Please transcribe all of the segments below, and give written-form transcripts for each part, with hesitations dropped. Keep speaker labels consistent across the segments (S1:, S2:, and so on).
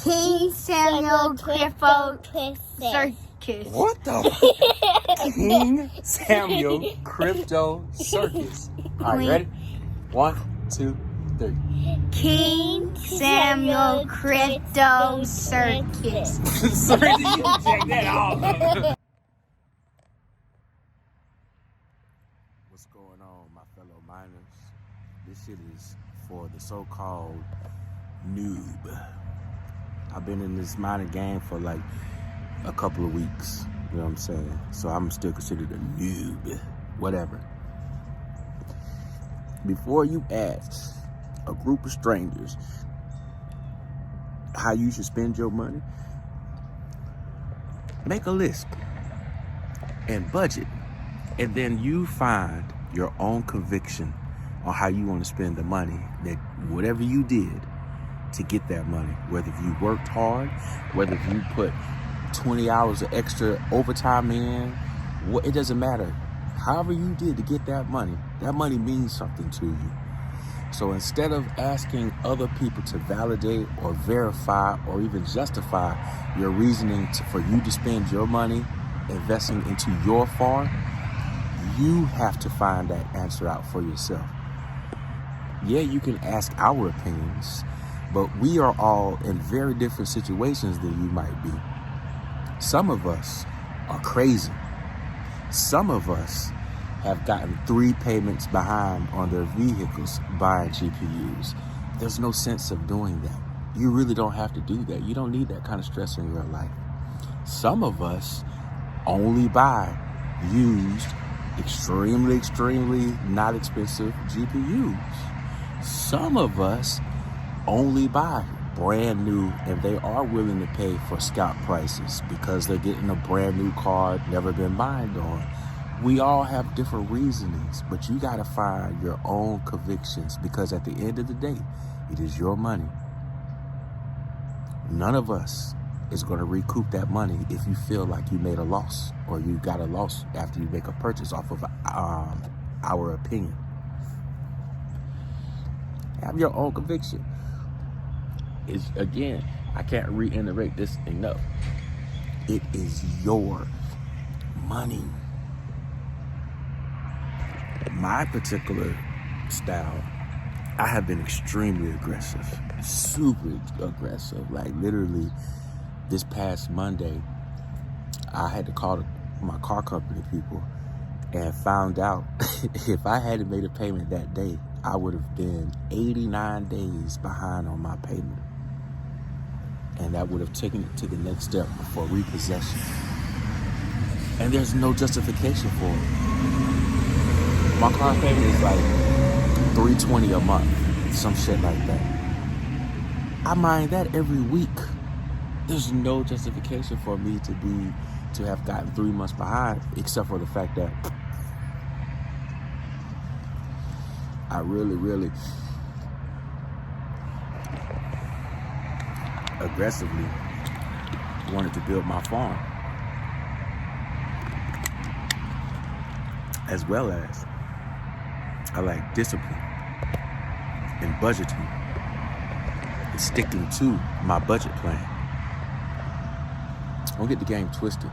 S1: King Samuel Crypto Circus.
S2: What the? King Samuel Crypto Circus. All right, ready? 1, 2, 3.
S1: King Samuel Crypto Circus.
S2: Sir, you check that out. What's going on, my fellow miners? This shit is for the so-called noob. I've been in this mining game for like a couple of weeks. You know what I'm saying? So I'm still considered a noob. Whatever. Before you ask a group of strangers how you should spend your money, make a list and budget, and then you find your own conviction on how you want to spend the money, that whatever you did to get that money, whether you worked hard, whether you put 20 hours of extra overtime in, it doesn't matter. However you did to get that money means something to you. So instead of asking other people to validate or verify or even justify your reasoning for you to spend your money investing into your farm, you have to find that answer out for yourself. Yeah, you can ask our opinions, but we are all in very different situations than you might be. Some of us are crazy. Some of us have gotten 3 payments behind on their vehicles buying GPUs. There's no sense of doing that. You really don't have to do that. You don't need that kind of stress in your life. Some of us only buy used, extremely not expensive GPUs. Some of us only buy brand new, and they are willing to pay for scalp prices because they're getting a brand new card, never been mined on. We all have different reasonings, but you gotta find your own convictions, because at the end of the day, it is your money. None of us is gonna recoup that money if you feel like you made a loss or you got a loss after you make a purchase off of our opinion. Have your own conviction. Again, I can't reiterate this enough. It is your money. My particular style, I have been extremely aggressive, super aggressive. Like literally this past Monday, I had to call my car company people and found out if I hadn't made a payment that day, I would have been 89 days behind on my payment. And that would have taken it to the next step for repossession. And there's no justification for it. My car payment is like $320 a month, some shit like that. I mind that every week. There's no justification for me to have gotten 3 months behind, except for the fact that I really aggressively wanted to build my farm, as well as I like discipline and budgeting and sticking to my budget plan. Don't get the game twisted.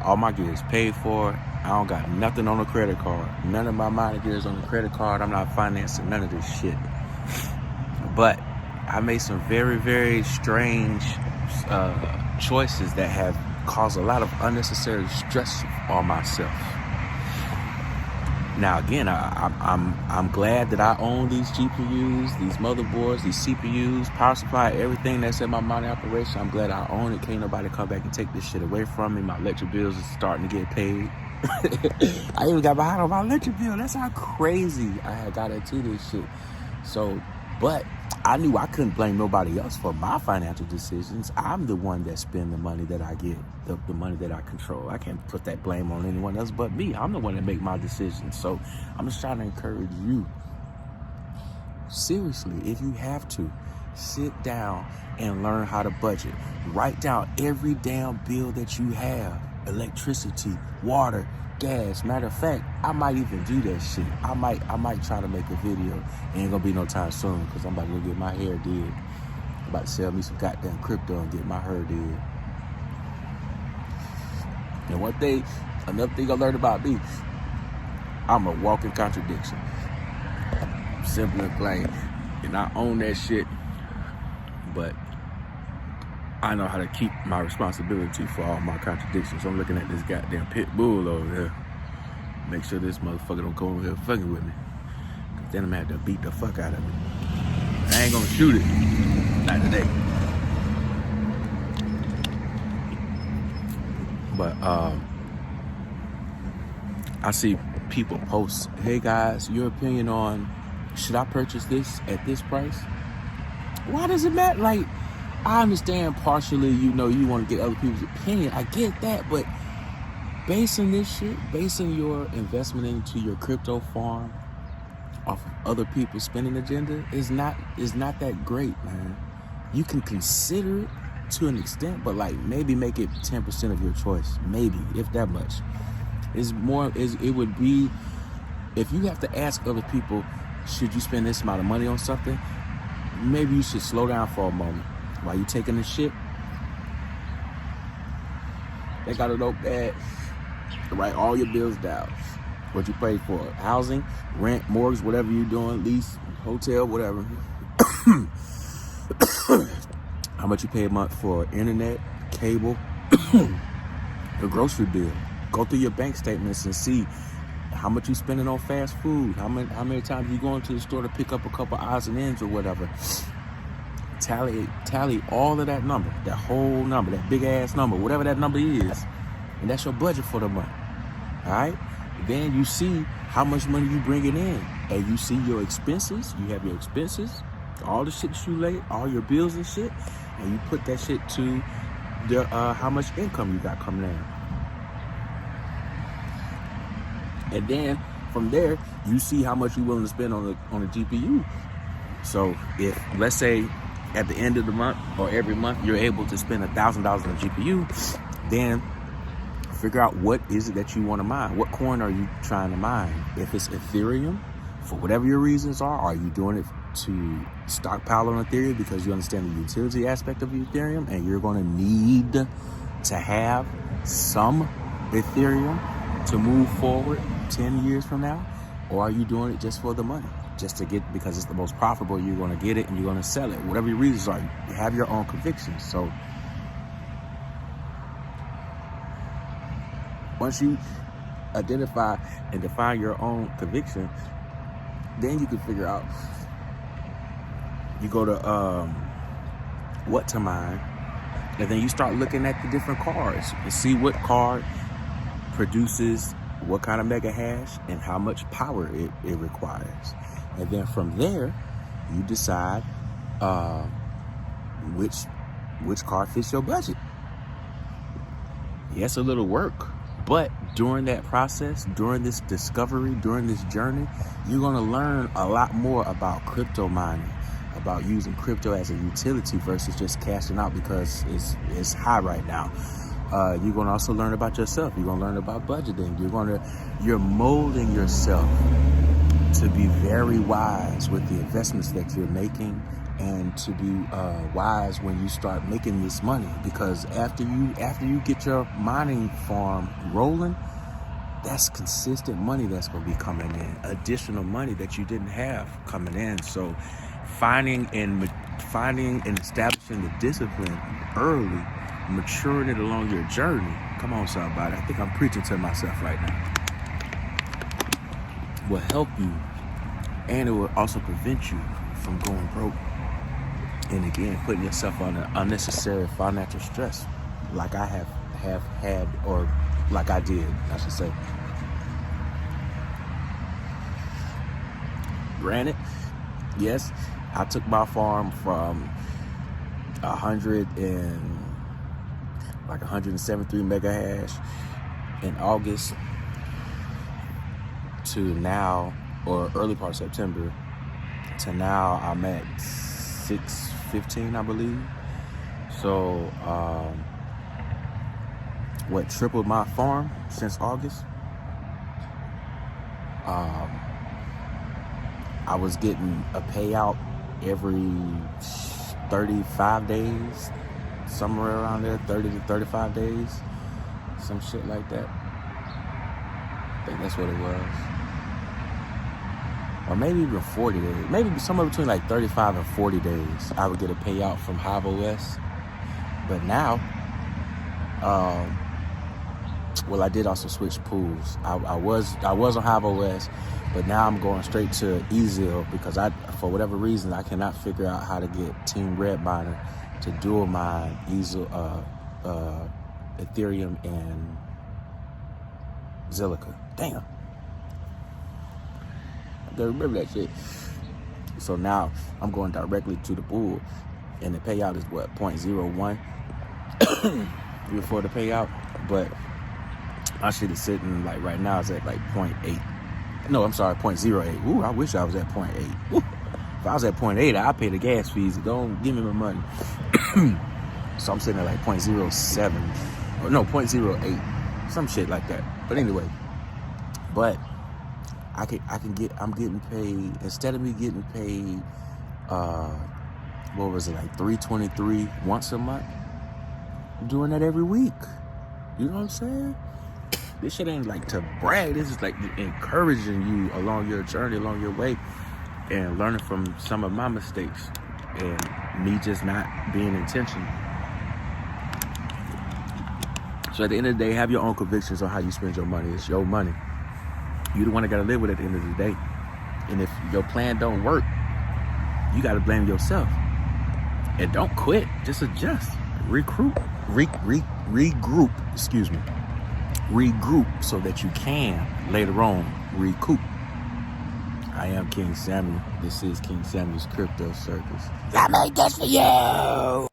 S2: All my gear is paid for. I don't got nothing on a credit card. None of my mining gear is on a credit card. I'm not financing none of this shit. But I made some very strange choices that have caused a lot of unnecessary stress on myself. Now again, I'm glad that I own these GPUs, these motherboards, these CPUs, power supply, everything that's in my mining operation. I'm glad I own it. Can't nobody come back and take this shit away from me. My electric bills are starting to get paid. I even got behind on my electric bill. That's how crazy I had got into this shit. So, but I knew I couldn't blame nobody else for my financial decisions. I'm the one that spend the money that I get, the money that I control. I can't put that blame on anyone else but me. I'm the one that make my decisions. So I'm just trying to encourage you. Seriously, if you have to, sit down and learn how to budget. Write down every damn bill that you have. Electricity, water, gas. Matter of fact, I might even do that shit. I might try to make a video. It ain't gonna be no time soon because I'm about to go get my hair did. About to sell me some goddamn crypto and get my herd in. And another thing I learned about me, I'm a walking contradiction. Simple and plain. And I own that shit, but I know how to keep my responsibility for all my contradictions. I'm looking at this goddamn pit bull over here. Make sure this motherfucker don't come over here fucking with me. Cause then I'm gonna have to beat the fuck out of it. I ain't gonna shoot it. Not today. But I see people post, hey guys, your opinion on should I purchase this at this price? Why does it matter? Like, I understand partially, you want to get other people's opinion. I get that, but basing your investment into your crypto farm off of other people's spending agenda is not that great, man. You can consider it to an extent, but like maybe make it 10% of your choice, maybe, if that much. It would be, if you have to ask other people, should you spend this amount of money on something? Maybe you should slow down for a moment while you're taking the shit. They got a notepad, write all your bills down. What you pay for, housing, rent, mortgage, whatever you're doing, lease, hotel, whatever. How much you pay a month for internet, cable, the grocery bill. Go through your bank statements and see how much you spending on fast food. How many times you going to the store to pick up a couple odds and ends or whatever. Tally all of that number, that whole number, that big ass number, whatever that number is, and that's your budget for the month. All right. Then you see how much money you bringing in, and you see your expenses. You have your expenses, all the shit that you lay, all your bills and shit, and you put that shit to the how much income you got coming in. And then from there, you see how much you're willing to spend on the GPU. So if, let's say, at the end of the month or every month, you're able to spend $1,000 on a GPU, then figure out what is it that you want to mine. What coin are you trying to mine? If it's Ethereum, for whatever your reasons are you doing it to stockpile on Ethereum because you understand the utility aspect of Ethereum and you're going to need to have some Ethereum to move forward 10 years from now? Or are you doing it just for the money? Just to get, because it's the most profitable, you're going to get it and you're going to sell it. Whatever your reasons are, you have your own convictions. So once you identify and define your own conviction, then you can figure out, you go to what to mine, and then you start looking at the different cards and see what card produces what kind of mega hash and how much power it requires. And then from there, you decide which card fits your budget. Yes, a little work, but during that process, during this discovery, during this journey, you're going to learn a lot more about crypto mining, about using crypto as a utility versus just cashing out because it's high right now. You're going to also learn about yourself. You're going to learn about budgeting. You're molding yourself to be very wise with the investments that you're making, and to be wise when you start making this money, because after you get your mining farm rolling, that's consistent money that's going to be coming in, additional money that you didn't have coming in. So finding and establishing the discipline early, maturing it along your journey. Come on, somebody. I think I'm preaching to myself right now. Will help you, and it will also prevent you from going broke. And again, putting yourself under unnecessary financial stress, like I have had, or like I did, I should say. Granted, yes, I took my farm from 173 mega hash in August to now, or early part of September, to now I'm at 615, I believe. So, tripled my farm since August. I was getting a payout every 35 days, somewhere around there, 30 to 35 days, some shit like that. I think that's what it was. Or maybe even 40 days. Maybe somewhere between like 35 and 40 days, I would get a payout from Hive OS. But now, well, I did also switch pools. I was on Hive OS, but now I'm going straight to Ezeal because for whatever reason, I cannot figure out how to get Team Redminer to dual mine Ezeal, Ethereum and Zilliqa. Damn. I gotta remember that shit. So now I'm going directly to the pool, and the payout is what, 0.01 before the payout, but my shit is sitting like right now it's at like 0.8. No, I'm sorry, 0.08. Ooh, I wish I was at 0.8. Ooh. If I was at 0.8, I'd pay the gas fees. Don't give me my money. So I'm sitting at like 0.07. Or no, 0.08. Some shit like that. But anyway, I'm getting paid, instead of me getting paid, what was it, like $323 once a month? I'm doing that every week. You know what I'm saying? This shit ain't like to brag. This is like encouraging you along your journey, along your way, and learning from some of my mistakes and me just not being intentional. So at the end of the day, have your own convictions on how you spend your money. It's your money. You the one that gotta live with it at the end of the day. And if your plan don't work, you gotta blame yourself. And don't quit. Just adjust. Regroup, excuse me. Regroup so that you can later on recoup. I am King Samuel. This is King Samuel's Crypto Circus. I made this for you!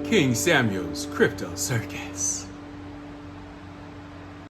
S3: King Samuel's Crypto Circus.